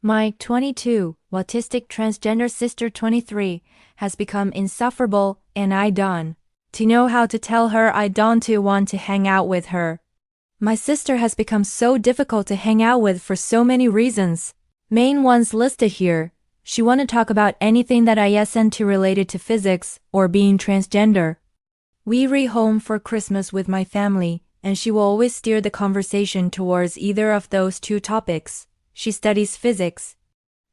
My 22, autistic transgender sister 23 has become insufferable and I don't to know how to tell her I don't want to hang out with her. My sister has become so difficult to hang out with for so many reasons. Main ones listed here. She wanna talk about anything that isn't related to physics or being transgender. We re-home for Christmas with my family, and she will always steer the conversation towards either of those two topics. She studies physics.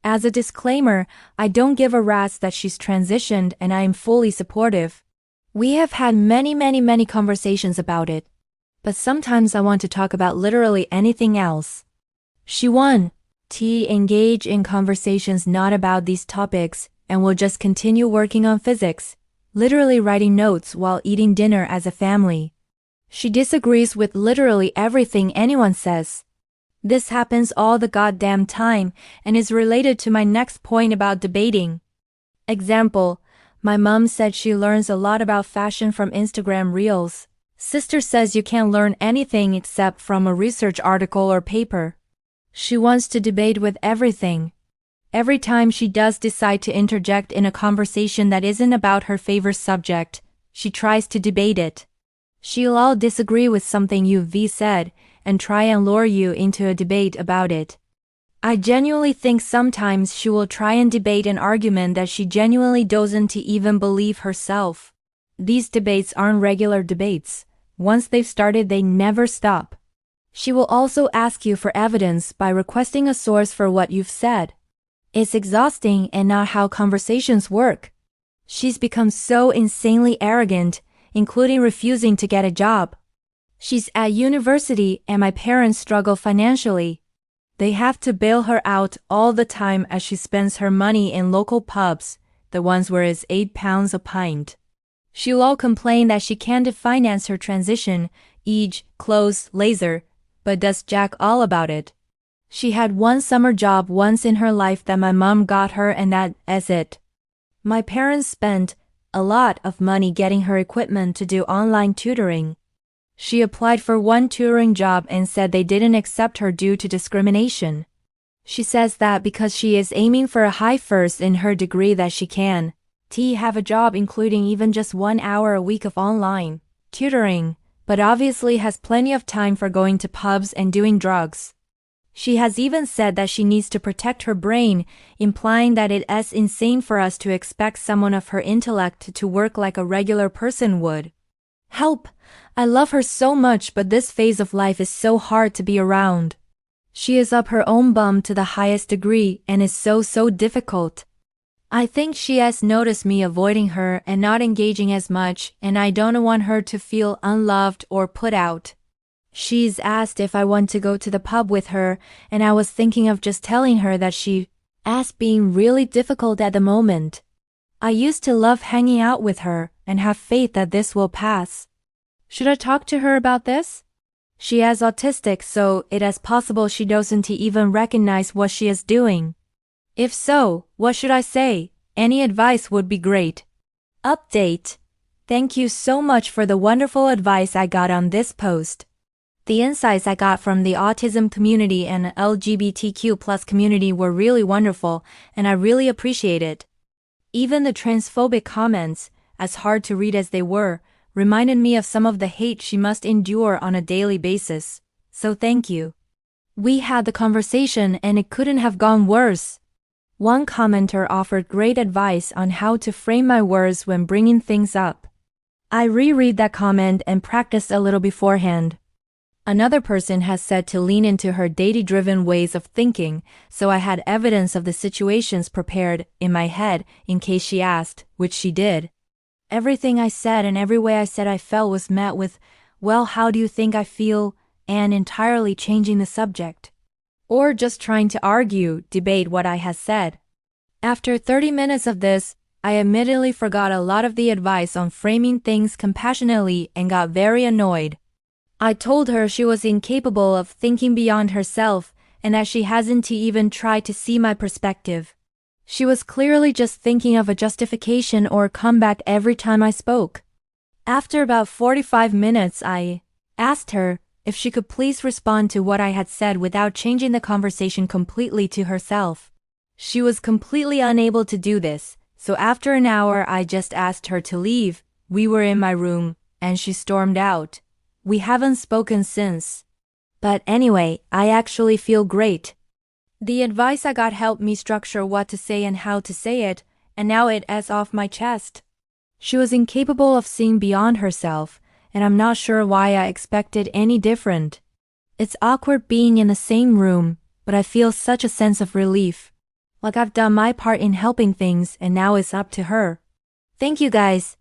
As a disclaimer, I don't give a rat's that she's transitioned and I am fully supportive. We have had many conversations about it. But sometimes I want to talk about literally anything else. She won't engage in conversations not about these topics and will just continue working on physics, literally writing notes while eating dinner as a family. She disagrees with literally everything anyone says. This happens all the goddamn time and is related to my next point about debating. Example, my mom said she learns a lot about fashion from Instagram Reels. Sister says you can't learn anything except from a research article or paper. She wants to debate with everything. Every time she does decide to interject in a conversation that isn't about her favorite subject, she tries to debate it. She'll all disagree with something you've said and try and lure you into a debate about it. I genuinely think sometimes she will try and debate an argument that she genuinely doesn't even believe herself. These debates aren't regular debates. Once they've started, they never stop. She will also ask you for evidence by requesting a source for what you've said. It's exhausting and not how conversations work. She's become so insanely arrogant, including refusing to get a job. She's at university and my parents struggle financially. They have to bail her out all the time as she spends her money in local pubs, the ones where it's £8 a pint. She'll all complain that she can't finance her transition, e.g., clothes, laser, but does jack all about it. She had one summer job once in her life that my mom got her and that's it. My parents spent a lot of money getting her equipment to do online tutoring. She applied for one tutoring job and said they didn't accept her due to discrimination. She says that because she is aiming for a high first in her degree that she can have a job including even just 1 hour a week of online tutoring, but obviously has plenty of time for going to pubs and doing drugs. She has even said that she needs to protect her brain, implying that it's insane for us to expect someone of her intellect to work like a regular person would. Help! I love her so much, but this phase of life is so hard to be around. She is up her own bum to the highest degree and is so difficult. I think she has noticed me avoiding her and not engaging as much, and I don't want her to feel unloved or put out. She's asked if I want to go to the pub with her, and I was thinking of just telling her that she's being really difficult at the moment. I used to love hanging out with her and have faith that this will pass. Should I talk to her about this? She is autistic, so it is possible she doesn't even recognize what she is doing. If so, what should I say? Any advice would be great. Update. Thank you so much for the wonderful advice I got on this post. The insights I got from the autism community and LGBTQ+ community were really wonderful, and I really appreciate it. Even the transphobic comments, as hard to read as they were, reminded me of some of the hate she must endure on a daily basis. So thank you. We had the conversation and it couldn't have gone worse. One commenter offered great advice on how to frame my words when bringing things up. I reread that comment and practiced a little beforehand. Another person has said to lean into her data-driven ways of thinking, so I had evidence of the situations prepared in my head in case she asked, which she did. Everything I said and every way I said I felt was met with, well, how do you think I feel, and entirely changing the subject. Or just trying to argue, debate what I had said. After 30 minutes of this, I admittedly forgot a lot of the advice on framing things compassionately and got very annoyed. I told her she was incapable of thinking beyond herself and that she hasn't even tried to see my perspective. She was clearly just thinking of a justification or a comeback every time I spoke. After about 45 minutes, I asked her, if she could please respond to what I had said without changing the conversation completely to herself. She was completely unable to do this, so after an hour I just asked her to leave. We were in my room, and she stormed out. We haven't spoken since. But anyway, I actually feel great. The advice I got helped me structure what to say and how to say it, and now it's off my chest. She was incapable of seeing beyond herself, and I'm not sure why I expected any different. It's awkward being in the same room, but I feel such a sense of relief. Like I've done my part in helping things and now it's up to her. Thank you guys.